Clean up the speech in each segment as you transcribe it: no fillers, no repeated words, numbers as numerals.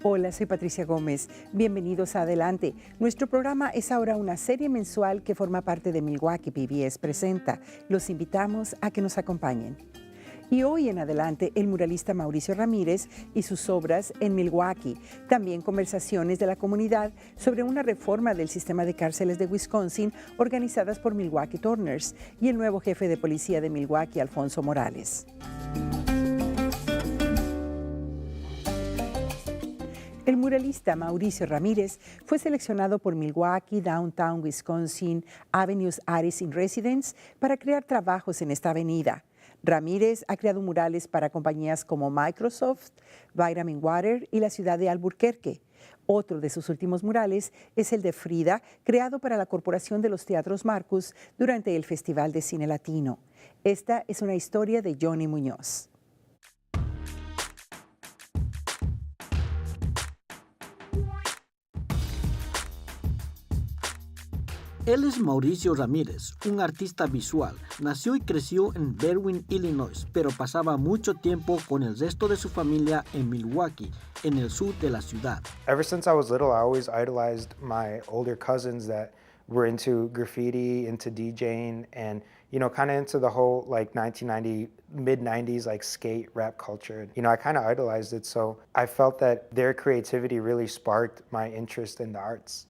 Hola, soy Patricia Gómez. Bienvenidos a Adelante. Nuestro programa es ahora una serie mensual que forma parte de Milwaukee PBS Presenta. Los invitamos a que nos acompañen. Y hoy en Adelante, el muralista Mauricio Ramirez y sus obras en Milwaukee. También conversaciones de la comunidad sobre una reforma del sistema de cárceles de Wisconsin organizadas por Milwaukee Turners y el nuevo jefe de policía de Milwaukee, Alfonso Morales. El muralista Mauricio Ramirez fue seleccionado por Milwaukee Downtown Wisconsin Avenues Artists in Residence para crear trabajos en esta avenida. Ramírez ha creado murales para compañías como Microsoft, Vitamin Water y la ciudad de Albuquerque. Otro de sus últimos murales es el de Frida, creado para la Corporación de los Teatros Marcus durante el Festival de Cine Latino. Esta es una historia de Johnny Muñoz. Él es Mauricio Ramirez, un artista visual. Nació y creció en Berwyn, Illinois, pero pasaba mucho tiempo con el resto de su familia en Milwaukee, en el sur de la ciudad. Ever since I was little, I always idolized my older cousins that were into graffiti, into DJing, and kind of into the whole like 1990, mid-90s like skate rap culture. I kind of idolized it, so I felt that their creativity really sparked my interest in the arts.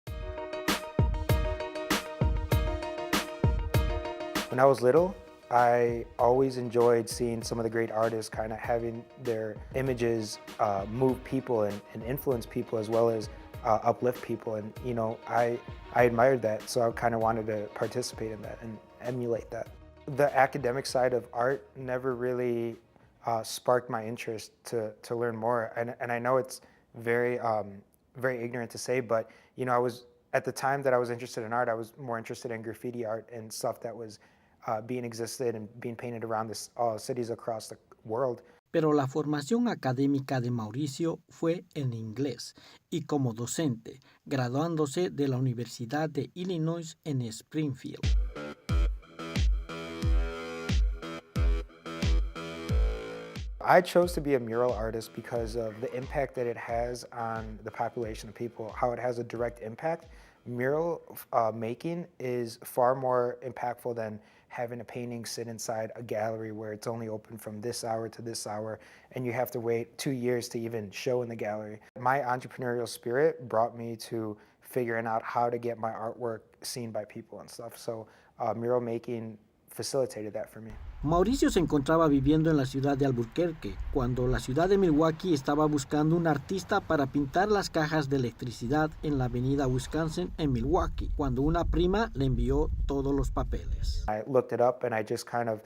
When I was little, I always enjoyed seeing some of the great artists kind of having their images move people and influence people as well as uplift people. And, I admired that, so I kind of wanted to participate in that and emulate that. The academic side of art never really sparked my interest to learn more. And I know it's very, very ignorant to say, but, I was, at the time that I was interested in art, I was more interested in graffiti art and stuff that was being existed and being painted around cities across the world. Pero la formación académica de Mauricio fue en inglés y como docente, graduándose de la Universidad de Illinois en Springfield. I chose to be a mural artist because of the impact that it has on the population of people, how it has a direct impact. Mural making is far more impactful than having a painting sit inside a gallery where it's only open from this hour to this hour and you have to wait 2 years to even show in the gallery. My entrepreneurial spirit brought me to figuring out how to get my artwork seen by people and stuff. So mural making facilitated that for me. Mauricio se encontraba viviendo en la ciudad de Albuquerque cuando la ciudad de Milwaukee estaba buscando un artista para pintar las cajas de electricidad en la avenida Wisconsin en Milwaukee, cuando una prima le envió todos los papeles. I looked it up and I just kind of,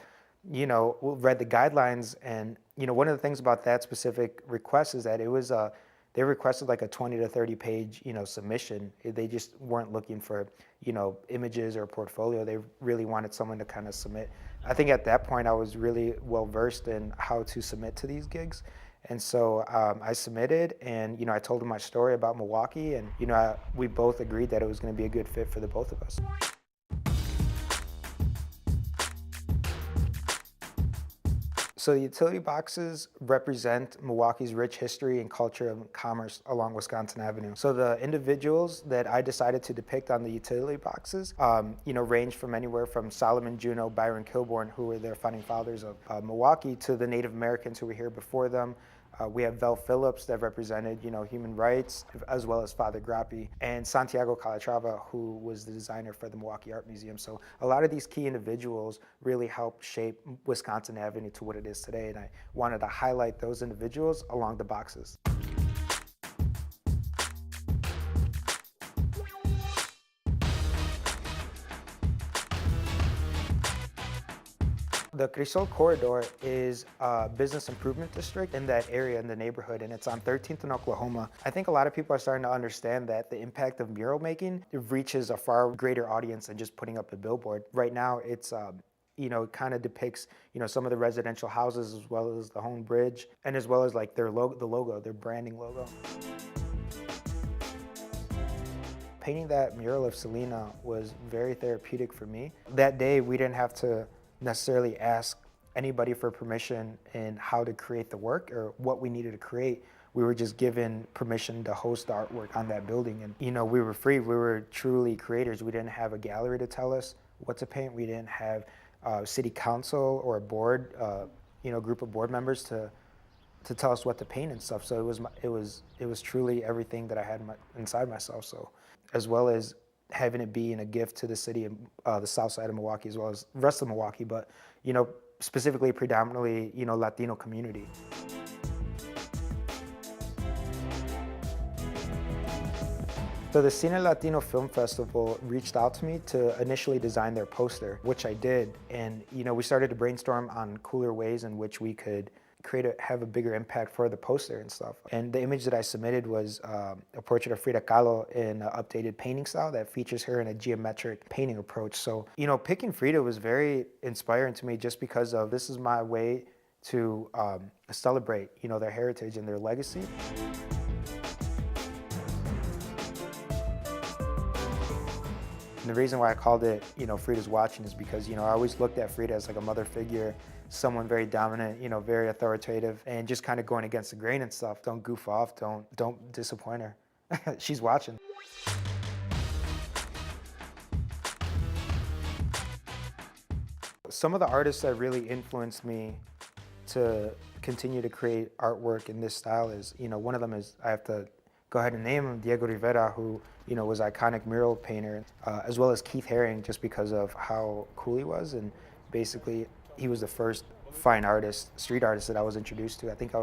read the guidelines, and, one of the things about that specific request is that it was they requested like a 20 to 30 page, submission. They just weren't looking for, images or portfolio. They really wanted someone to kind of submit. I think at that point I was really well versed in how to submit to these gigs. And so I submitted and, I told them my story about Milwaukee and, we both agreed that it was going to be a good fit for the both of us. So the utility boxes represent Milwaukee's rich history and culture and commerce along Wisconsin Avenue. So the individuals that I decided to depict on the utility boxes, range from anywhere from Solomon Juneau, Byron Kilbourne, who were the founding fathers of Milwaukee, to the Native Americans who were here before them. We have Vel Phillips that represented, human rights, as well as Father Grappi, and Santiago Calatrava, who was the designer for the Milwaukee Art Museum. So a lot of these key individuals really helped shape Wisconsin Avenue to what it is today, and I wanted to highlight those individuals along the boxes. The Crisol Corridor is a business improvement district in that area, in the neighborhood, and it's on 13th and Oklahoma. I think a lot of people are starting to understand that the impact of mural making, it reaches a far greater audience than just putting up a billboard. Right now, it's it kind of depicts, some of the residential houses as well as the Home Bridge, and as well as like their logo, their branding logo. Painting that mural of Selena was very therapeutic for me. That day, we didn't have to necessarily ask anybody for permission in how to create the work or what we needed to create. we were just given permission to host the artwork on that building. And, you know, we were free. We were truly creators. We didn't have a gallery to tell us what to paint. We didn't have city council or a board, you know, group of board members to tell us what to paint and stuff. So it was truly everything that I had inside myself. So as well as having it be a gift to the city of the south side of Milwaukee, as well as the rest of Milwaukee, but, you know, specifically predominantly, you know, Latino community. So the Cine Latino Film Festival reached out to me to initially design their poster, which I did. And, you know, we started to brainstorm on cooler ways in which we could have a bigger impact for the poster and stuff. And the image that I submitted was a portrait of Frida Kahlo in an updated painting style that features her in a geometric painting approach. So, you know, picking Frida was very inspiring to me just because of this is my way to celebrate, you know, their heritage and their legacy. And the reason why I called it, you know, Frida's Watching is because, you know, I always looked at Frida as like a mother figure, someone very dominant, you know, very authoritative, and just kind of going against the grain and stuff. Don't goof off, don't disappoint her. She's watching. Some of the artists that really influenced me to continue to create artwork in this style is, you know, one of them is, I have to go ahead and name him, Diego Rivera, who, you know, was an iconic mural painter, as well as Keith Haring, just because of how cool he was. And basically, he was the first fine artist, street artist that I was introduced to. I think it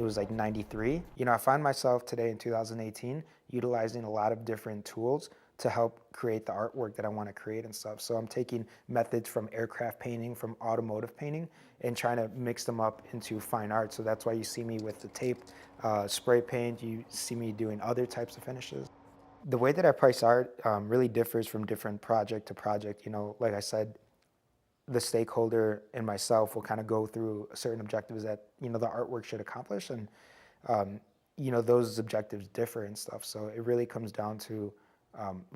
was like 93. You know, I find myself today in 2018 utilizing a lot of different tools to help create the artwork that I want to create and stuff. So I'm taking methods from aircraft painting, from automotive painting, and trying to mix them up into fine art. So that's why you see me with the tape, spray paint, you see me doing other types of finishes. The way that I price art really differs from different project to project. You know, like I said, the stakeholder and myself will kind of go through certain objectives that, you know, the artwork should accomplish, and you know, those objectives differ and stuff. So it really comes down to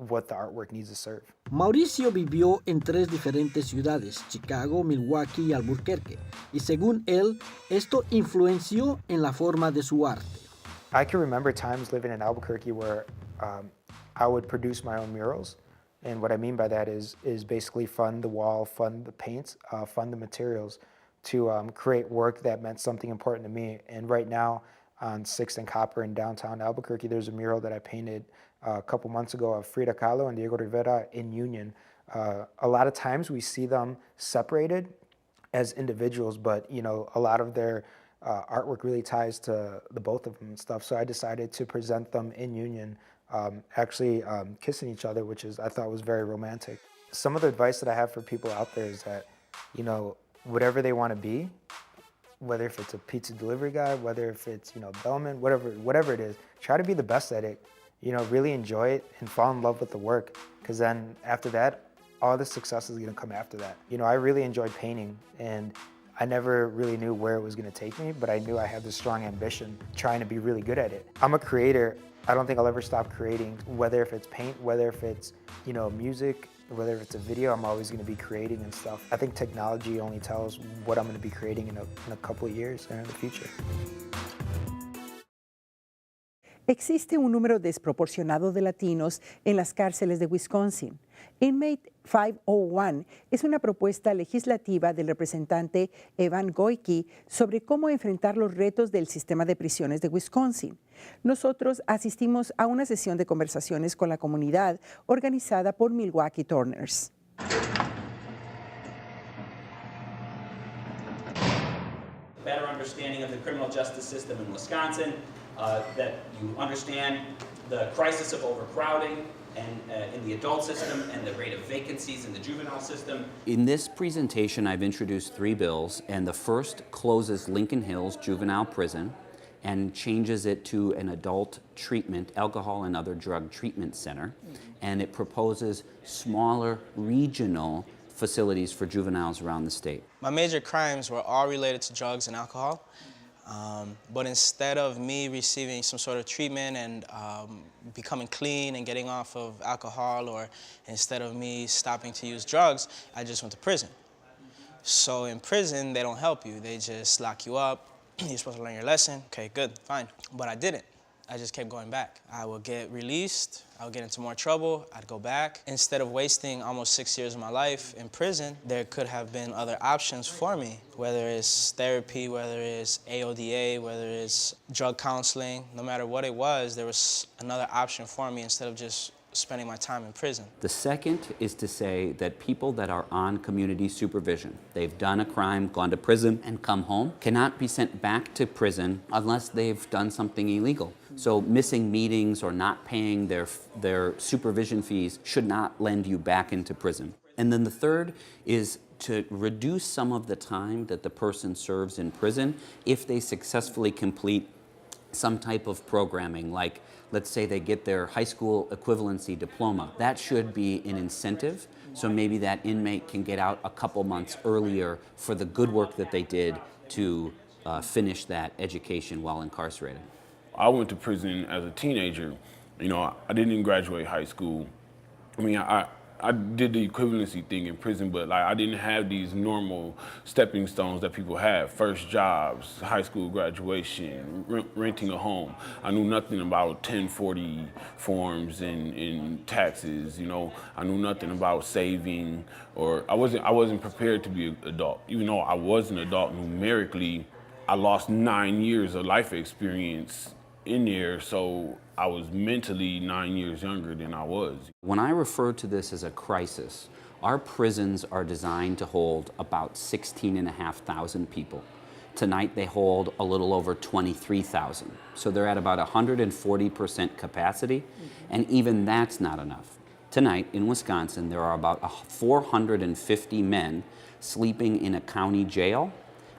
what the artwork needs to serve. Mauricio vivió en 3 diferentes ciudades, Chicago, Milwaukee y Albuquerque, y según él, esto influenció en la forma de su arte. I can remember times living in Albuquerque where I would produce my own murals. And what I mean by that is basically fund the wall, fund the paints, fund the materials to create work that meant something important to me. And right now on 6th and Copper in downtown Albuquerque, there's a mural that I painted a couple months ago of Frida Kahlo and Diego Rivera in union. A lot of times we see them separated as individuals, but, you know, a lot of their artwork really ties to the both of them and stuff. So I decided to present them in union, actually kissing each other, which I thought was very romantic. Some of the advice that I have for people out there is that, you know, whatever they want to be, whether if it's a pizza delivery guy, whether if it's, you know, bellman, whatever it is, try to be the best at it. You know, really enjoy it and fall in love with the work, because then after that, all the success is going to come after that. You know, I really enjoyed painting, and I never really knew where it was going to take me, but I knew I had this strong ambition trying to be really good at it. I'm a creator. I don't think I'll ever stop creating, whether if it's paint, whether if it's, you know, music, whether if it's a video, I'm always going to be creating and stuff. I think technology only tells what I'm going to be creating in a couple of years and in the future. Existe un número desproporcionado de latinos en las cárceles de Wisconsin. Inmate 501 es una propuesta legislativa del representante Evan Goyke sobre cómo enfrentar los retos del sistema de prisiones de Wisconsin. Nosotros asistimos a una sesión de conversaciones con la comunidad organizada por Milwaukee Turners. Better understanding of the criminal justice system in Wisconsin, that you understand the crisis of overcrowding and in the adult system and the rate of vacancies in the juvenile system. In this presentation, I've introduced 3 bills, and the first closes Lincoln Hills Juvenile Prison and changes it to an adult treatment, alcohol and other drug treatment center, and it proposes smaller regional facilities for juveniles around the state. My major crimes were all related to drugs and alcohol, but instead of me receiving some sort of treatment and becoming clean and getting off of alcohol, or instead of me stopping to use drugs, I just went to prison. So in prison, they don't help you. They just lock you up, you're supposed to learn your lesson. Okay, good, fine. But I didn't. I just kept going back. I would get released, I would get into more trouble, I'd go back. Instead of wasting almost 6 years of my life in prison, there could have been other options for me, whether it's therapy, whether it's AODA, whether it's drug counseling, no matter what it was, there was another option for me instead of just spending my time in prison. The second is to say that people that are on community supervision, they've done a crime, gone to prison, and come home, cannot be sent back to prison unless they've done something illegal. So missing meetings or not paying their supervision fees should not lend you back into prison. And then the third is to reduce some of the time that the person serves in prison if they successfully complete some type of programming, like let's say they get their high school equivalency diploma. That should be an incentive, so maybe that inmate can get out a couple months earlier for the good work that they did to finish that education while incarcerated. I went to prison as a teenager. You know, I didn't even graduate high school. I mean, I did the equivalency thing in prison, but like I didn't have these normal stepping stones that people have. First jobs, high school graduation, renting a home. I knew nothing about 1040 forms and taxes, you know. I knew nothing about saving, or I wasn't prepared to be an adult. Even though I was an adult numerically, I lost 9 years of life experience in there, so I was mentally 9 years younger than I was. When I refer to this as a crisis, our prisons are designed to hold about 16,500 people. Tonight they hold a little over 23,000. So they're at about 140% capacity, and even that's not enough. Tonight in Wisconsin, there are about 450 men sleeping in a county jail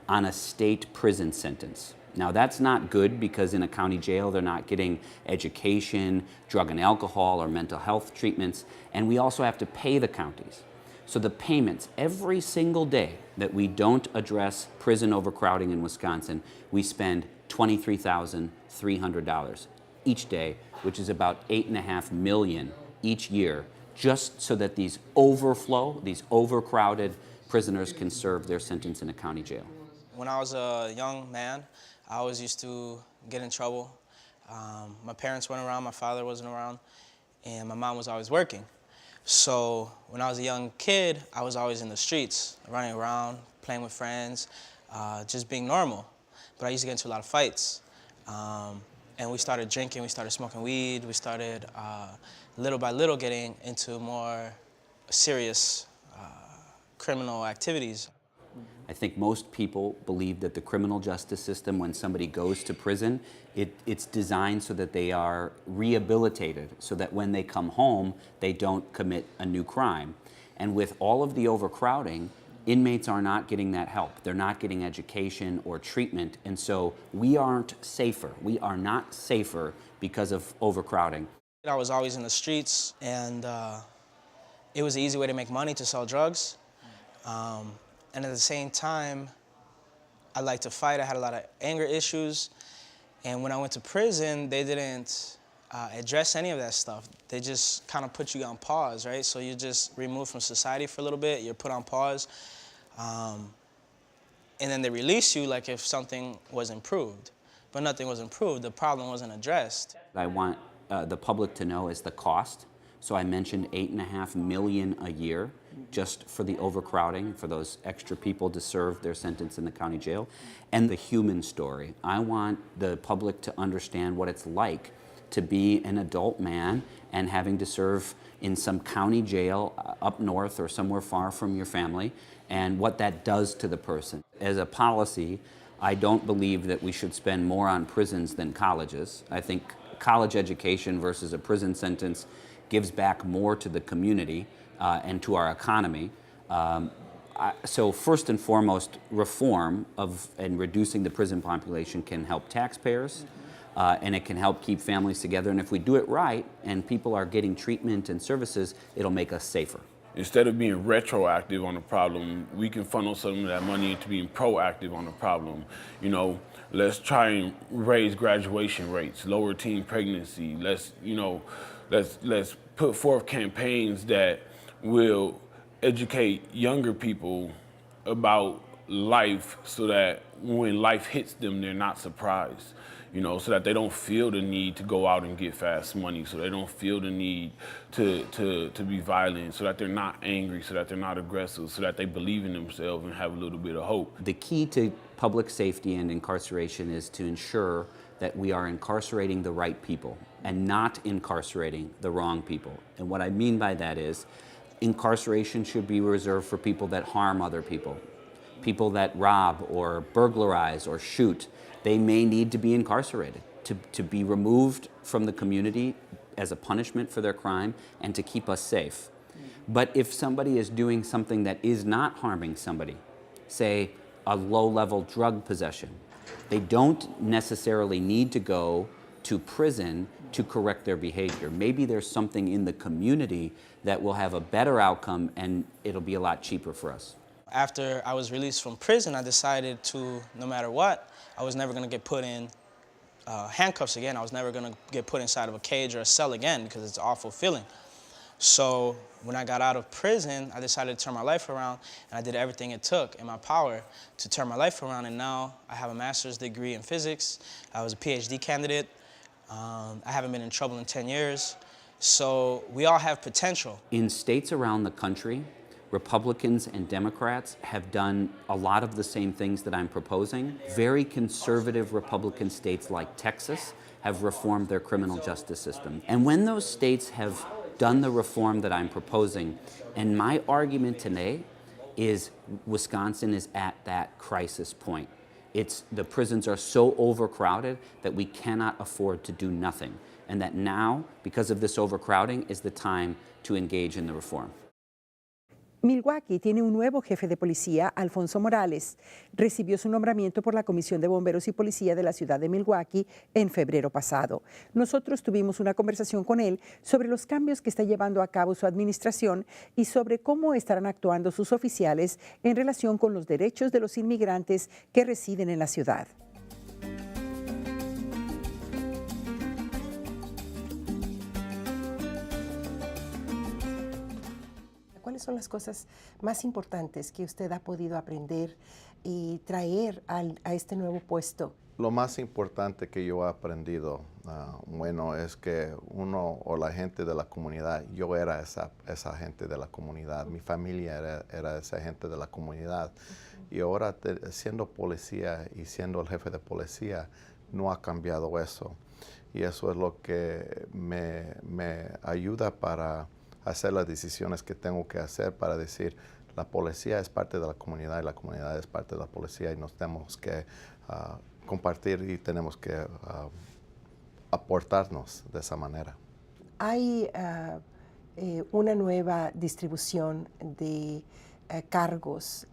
on a state prison sentence. Now that's not good because in a county jail they're not getting education, drug and alcohol, or mental health treatments, and we also have to pay the counties. So the payments, every single day that we don't address prison overcrowding in Wisconsin, we spend $23,300 each day, which is about $8.5 million each year, just so that these overcrowded prisoners can serve their sentence in a county jail. When I was a young man, I always used to get in trouble. My parents weren't around, my father wasn't around, and my mom was always working. So when I was a young kid, I was always in the streets, running around, playing with friends, just being normal. But I used to get into a lot of fights. And we started drinking, we started smoking weed, we started little by little getting into more serious criminal activities. I think most people believe that the criminal justice system, when somebody goes to prison, it's designed so that they are rehabilitated, so that when they come home, they don't commit a new crime. And with all of the overcrowding, inmates are not getting that help. They're not getting education or treatment, and so we aren't safer. We are not safer because of overcrowding. I was always in the streets, and it was an easy way to make money to sell drugs. And at the same time, I liked to fight. I had a lot of anger issues. And when I went to prison, they didn't address any of that stuff. They just kind of put you on pause, right? So you're just removed from society for a little bit. You're put on pause. And then they release you like if something was improved. But nothing was improved. The problem wasn't addressed. I want the public to know is the cost. So I mentioned $8.5 million a year just for the overcrowding, for those extra people to serve their sentence in the county jail, and the human story. I want the public to understand what it's like to be an adult man and having to serve in some county jail up north or somewhere far from your family, and what that does to the person. As a policy, I don't believe that we should spend more on prisons than colleges. I think college education versus a prison sentence gives back more to the community and to our economy. So first and foremost, reform and reducing the prison population can help taxpayers, and it can help keep families together. And if we do it right and people are getting treatment and services, it'll make us safer. Instead of being retroactive on the problem, we can funnel some of that money into being proactive on the problem. You know, let's try and raise graduation rates, lower teen pregnancy. Let's put forth campaigns that will educate younger people about life so that when life hits them, they're not surprised. You know, so that they don't feel the need to go out and get fast money, so they don't feel the need to be violent, so that they're not angry, so that they're not aggressive, so that they believe in themselves and have a little bit of hope. The key to public safety and incarceration is to ensure that we are incarcerating the right people and not incarcerating the wrong people. And what I mean by that is incarceration should be reserved for people that harm other people, people that rob or burglarize or shoot. They may need to be incarcerated, to be removed from the community as a punishment for their crime and to keep us safe. But if somebody is doing something that is not harming somebody, say a low-level drug possession, they don't necessarily need to go to prison to correct their behavior. Maybe there's something in the community that will have a better outcome and it'll be a lot cheaper for us. After I was released from prison, I decided to, no matter what, I was never going to get put in handcuffs again. I was never going to get put inside of a cage or a cell again because it's an awful feeling. So when I got out of prison, I decided to turn my life around, and I did everything it took in my power to turn my life around, and now I have a master's degree in physics. I was a PhD candidate. I haven't been in trouble in 10 years. So we all have potential. In states around the country, Republicans and Democrats have done a lot of the same things that I'm proposing. Very conservative Republican states like Texas have reformed their criminal justice system. And when those states have done the reform that I'm proposing, and my argument today is Wisconsin is at that crisis point. The prisons are so overcrowded that we cannot afford to do nothing. And that now, because of this overcrowding, is the time to engage in the reform. Milwaukee tiene un nuevo jefe de policía, Alfonso Morales. Recibió su nombramiento por la Comisión de Bomberos y Policía de la ciudad de Milwaukee en febrero pasado. Nosotros tuvimos una conversación con él sobre los cambios que está llevando a cabo su administración y sobre cómo estarán actuando sus oficiales en relación con los derechos de los inmigrantes que residen en la ciudad. ¿Cuáles son las cosas más importantes que usted ha podido aprender y traer a este nuevo puesto? Lo más importante que yo he aprendido, bueno, es que uno o la gente de la comunidad, yo era esa gente de la comunidad, mi familia era esa gente de la comunidad. Y ahora siendo policía y siendo el jefe de policía, no ha cambiado eso. Y eso es lo que me ayuda para hacer las decisiones que tengo que hacer para decir la policía es parte de la comunidad y la comunidad es parte de la policía y nos tenemos que compartir y tenemos que aportarnos de esa manera. Hay una nueva distribución de cargos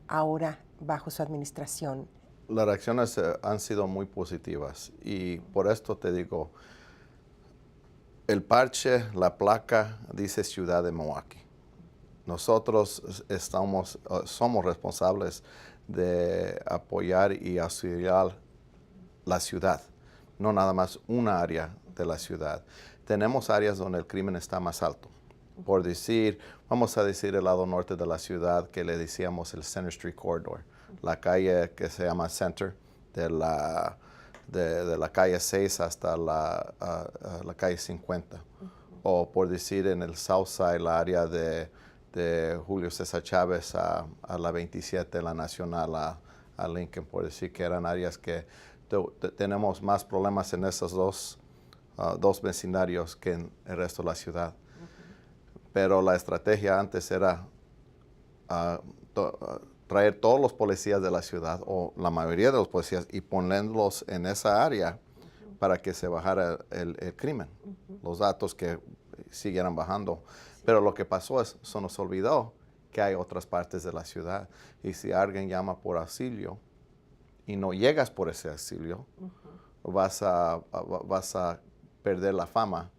ahora bajo su administración. Las reacciones han sido muy positivas y por esto te digo, el parche, la placa, dice Ciudad de Milwaukee. Nosotros somos responsables de apoyar y auxiliar la ciudad, no nada más una área de la ciudad. Tenemos áreas donde el crimen está más alto. Por decir, vamos a decir el lado norte de la ciudad que le decíamos el Center Street Corridor, la calle que se llama Center de la calle 6 hasta la calle 50. O por decir en el South Side, la área de Julio César Chávez a la 27, la Nacional a Lincoln, por decir que eran áreas que tenemos más problemas en esos dos vecindarios que en el resto de la ciudad. Pero la estrategia antes era traer todos los policías de la ciudad, o la mayoría de los policías, y ponerlos en esa área para que se bajara el crimen, los datos que siguieran bajando. Pero lo que pasó es, se nos olvidó que hay otras partes de la ciudad, y si alguien llama por auxilio y no llegas por ese auxilio, vas a perder la fama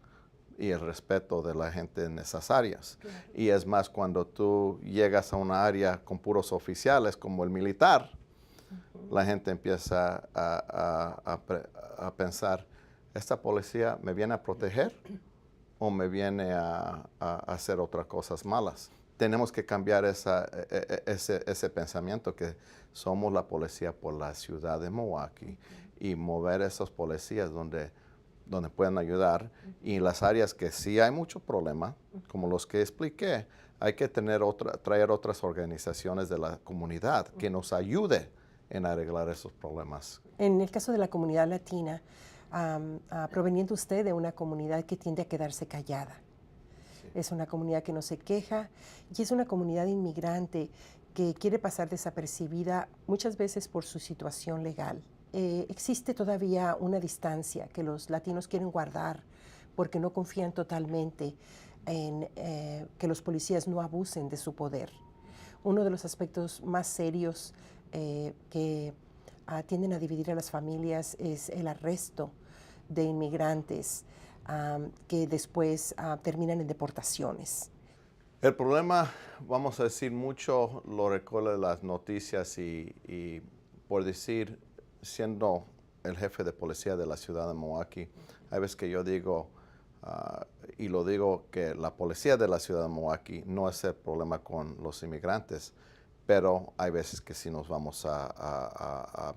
y el respeto de la gente en esas áreas. Claro. Y es más, cuando tú llegas a una área con puros oficiales, como el militar, la gente empieza a pensar, ¿esta policía me viene a proteger o me viene a hacer otras cosas malas? tenemos que cambiar ese pensamiento que somos la policía por la ciudad de Milwaukee y mover esos policías donde pueden ayudar. Y en las áreas que sí hay mucho problema, como los que expliqué, hay que traer otras organizaciones de la comunidad que nos ayude en arreglar esos problemas. En el caso de la comunidad latina, proveniendo usted de una comunidad que tiende a quedarse callada. Sí. Es una comunidad que no se queja y es una comunidad inmigrante que quiere pasar desapercibida muchas veces por su situación legal. Existe todavía una distancia que los latinos quieren guardar porque no confían totalmente en que los policías no abusen de su poder. Uno de los aspectos más serios que tienden a dividir a las familias es el arresto de inmigrantes que después terminan en deportaciones. El problema, vamos a decir, mucho lo recuerda las noticias y por decir, siendo el jefe de policía de la ciudad de Milwaukee, hay veces que yo digo, y lo digo, que la policía de la ciudad de Milwaukee no es el problema con los inmigrantes, pero hay veces que sí nos vamos a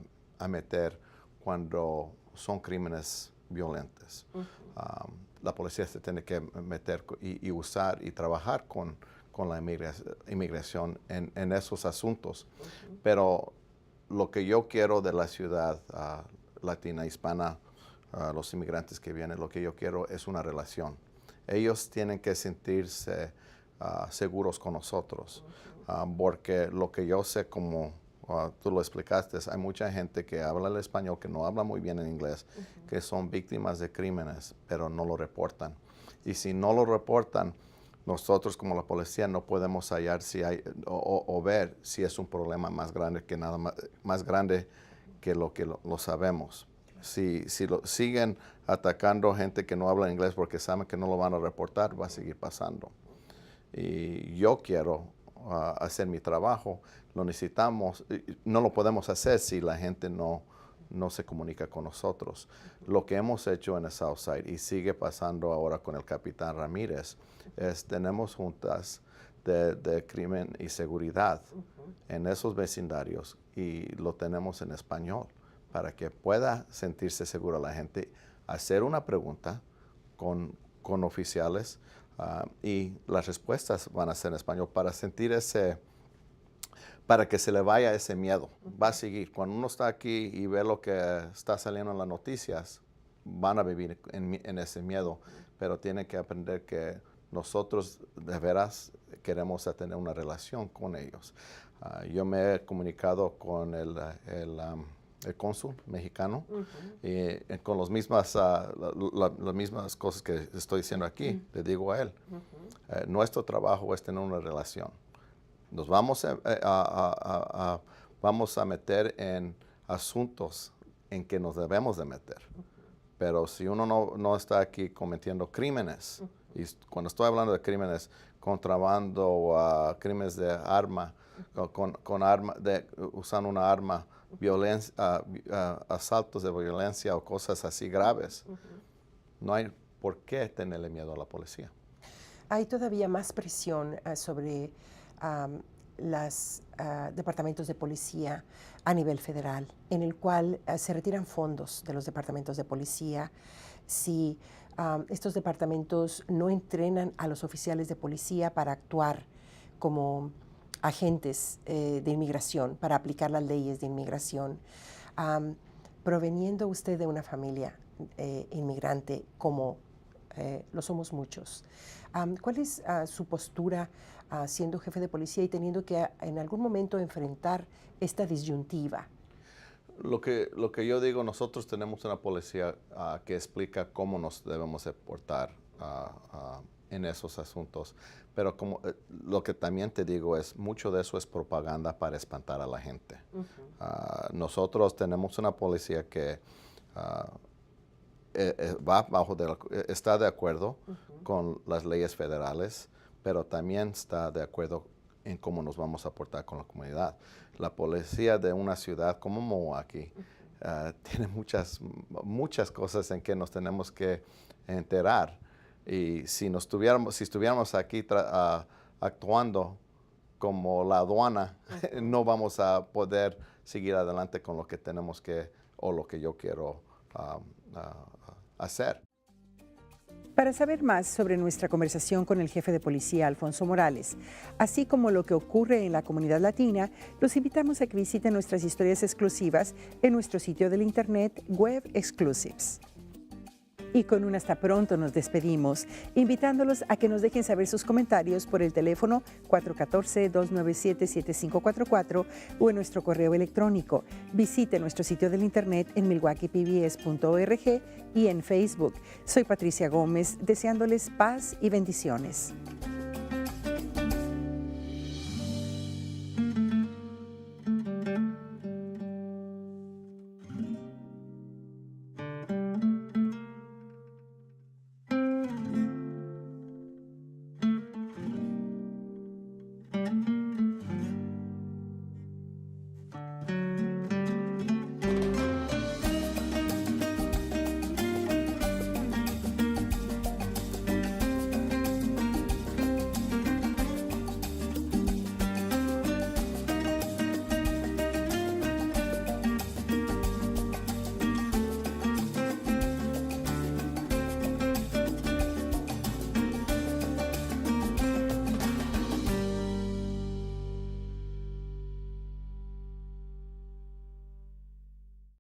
meter cuando son crímenes violentos. La policía se tiene que meter y usar y trabajar con la inmigración en esos asuntos. Pero lo que yo quiero de la ciudad latina, hispana, los inmigrantes que vienen, lo que yo quiero es una relación. Ellos tienen que sentirse seguros con nosotros, porque lo que yo sé, como tú lo explicaste, hay mucha gente que habla el español, que no habla muy bien en inglés, que son víctimas de crímenes, pero no lo reportan. Y si no lo reportan, nosotros como la policía no podemos hallar si hay, o ver si es un problema más grande que más grande que lo sabemos. Si siguen atacando gente que no habla inglés porque saben que no lo van a reportar, va a seguir pasando. Y yo quiero hacer mi trabajo, lo necesitamos, no lo podemos hacer si la gente no se comunica con nosotros. Lo que hemos hecho en el Southside y sigue pasando ahora con el capitán Ramirez es tenemos juntas de crimen y seguridad en esos vecindarios y lo tenemos en español para que pueda sentirse segura la gente, hacer una pregunta con oficiales y las respuestas van a ser en español para sentir para que se le vaya ese miedo. Va a seguir. Cuando uno está aquí y ve lo que está saliendo en las noticias, van a vivir en ese miedo, pero tienen que aprender que nosotros de veras queremos tener una relación con ellos. Yo me he comunicado con el cónsul mexicano y con las mismas cosas que estoy diciendo aquí, le digo a él. Nuestro trabajo es tener una relación. Nos vamos a meter en asuntos en que nos debemos de meter. Pero si uno no está aquí cometiendo crímenes, y cuando estoy hablando de crímenes, contrabando, crímenes de arma, usando una arma, asaltos de violencia o cosas así graves, no hay por qué tenerle miedo a la policía. Hay todavía más presión sobre los departamentos de policía a nivel federal, en el cual se retiran fondos de los departamentos de policía si estos departamentos no entrenan a los oficiales de policía para actuar como agentes de inmigración, para aplicar las leyes de inmigración. Proveniendo usted de una familia inmigrante, como lo somos muchos, ¿cuál es su postura siendo jefe de policía y teniendo que en algún momento enfrentar esta disyuntiva? Lo que yo digo, nosotros tenemos una policía que explica cómo nos debemos de portar en esos asuntos, pero lo que también te digo es, mucho de eso es propaganda para espantar a la gente. Nosotros tenemos una policía que está de acuerdo con las leyes federales, pero también está de acuerdo en cómo nos vamos a portar con la comunidad. La policía de una ciudad como Milwaukee tiene muchas cosas en que nos tenemos que enterar. Y si estuviéramos aquí actuando como la aduana, no vamos a poder seguir adelante con lo que tenemos que, o lo que yo quiero hacer. Para saber más sobre nuestra conversación con el jefe de policía, Alfonso Morales, así como lo que ocurre en la comunidad latina, los invitamos a que visiten nuestras historias exclusivas en nuestro sitio del internet Web Exclusives. Y con un hasta pronto nos despedimos, invitándolos a que nos dejen saber sus comentarios por el teléfono 414-297-7544 o en nuestro correo electrónico. Visite nuestro sitio del internet en milwaukeepbs.org y en Facebook. Soy Patricia Gómez, deseándoles paz y bendiciones.